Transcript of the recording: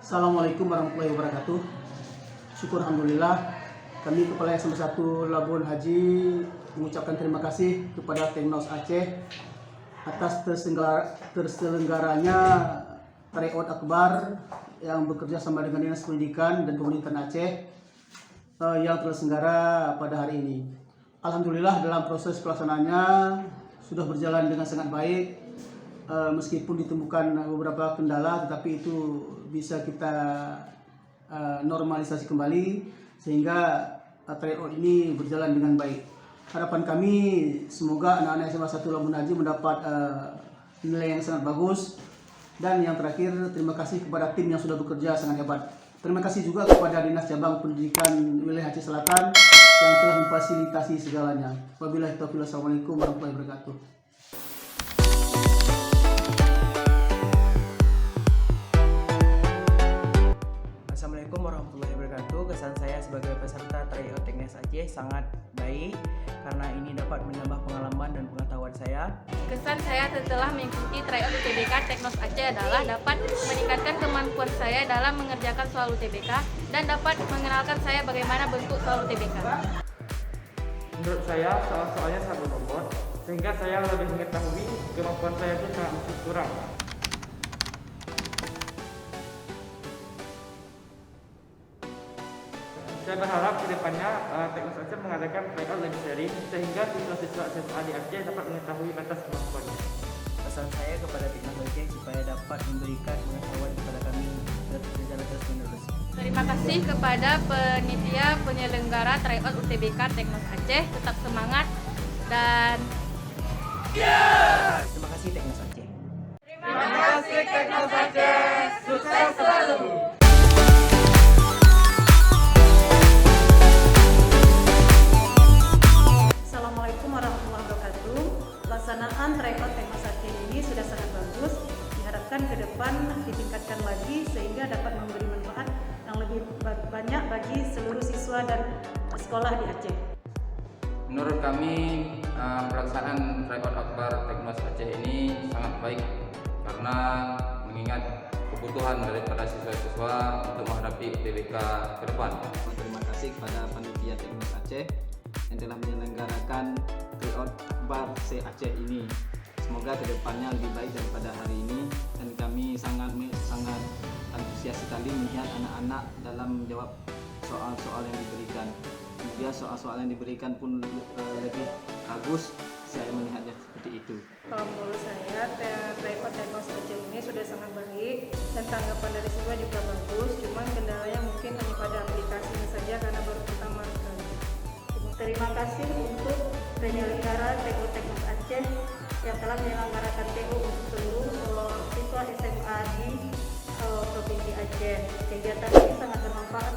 Assalamualaikum warahmatullahi wabarakatuh. Syukur alhamdulillah, kami Kepala Yayasan Bersatu Labuan Haji mengucapkan terima kasih kepada Teknos Aceh atas terselenggaranya tryout akbar yang bekerja sama dengan Dinas Pendidikan dan Pemerintahan Aceh yang terselenggara pada hari ini. Alhamdulillah dalam proses pelaksanaannya sudah berjalan dengan sangat baik. Meskipun ditemukan beberapa kendala, tetapi itu bisa kita normalisasi kembali sehingga tryout ini berjalan dengan baik. Harapan kami semoga anak-anak SMA 1 Labuan Haji mendapat nilai yang sangat bagus. Dan yang terakhir, terima kasih kepada tim yang sudah bekerja sangat hebat. Terima kasih juga kepada Dinas Cabang Pendidikan Wilayah Aceh Selatan yang telah memfasilitasi segalanya. Wabillahi taufiq, wassalamualaikum warahmatullahi wabarakatuh. Assalamualaikum warahmatullahi wabarakatuh. Kesan saya sebagai peserta tryout Teknos Aceh sangat baik karena ini dapat menambah pengalaman dan pengetahuan saya. Kesan saya setelah mengikuti tryout UTBK Teknos Aceh adalah dapat meningkatkan kemampuan saya dalam mengerjakan soal UTBK dan dapat mengenalkan saya bagaimana bentuk soal UTBK. Menurut saya soal-soalnya sangat berbobot sehingga saya lebih mengetahui kemampuan saya itu sangat kurang. Saya berharap ke depannya Teknos Aceh mengadakan tryout lebih sering sehingga siswa-siswa SMA di Aceh dapat mengetahui batas kemampuannya. Pesan saya kepada Teknos Aceh supaya dapat memberikan pengetahuan kepada kami secara terus-menerus. Terima kasih kepada panitia penyelenggara tryout UTBK Teknos Aceh, tetap semangat dan Terima kasih Teknos Aceh. terima kasih Teknos Aceh, sukses selalu. Assalamualaikum warahmatullahi wabarakatuh. Pelaksanaan tryout Teknos Aceh ini sudah sangat bagus. Diharapkan ke depan ditingkatkan lagi sehingga dapat memberi manfaat yang lebih banyak bagi seluruh siswa dan sekolah di Aceh. Menurut kami pelaksanaan tryout akbar Teknos Aceh ini sangat baik karena mengingat kebutuhan daripada siswa-siswa untuk menghadapi UTBK ke depan. Terima kasih kepada panitia Teknos Aceh yang telah menyelenggarakan tryout akbar se-Aceh ini. Semoga kedepannya lebih baik daripada hari ini dan kami sangat antusias sekali melihat anak-anak dalam menjawab soal-soal yang diberikan. Kemudian soal-soal yang diberikan pun lebih bagus, saya melihatnya seperti itu. Kalau menurut saya, tryout Teknos Aceh ini sudah sangat baik dan tanggapan dari siswa juga bagus. Cuman kendalanya mungkin hanya pada aplikasinya saja karena baru pertama kali. Terima kasih untuk penyelenggara TU Teknos Aceh yang telah menyelenggarakan TU untuk seluruh siswa SMA di Provinsi Aceh. Kegiatan ini sangat bermanfaat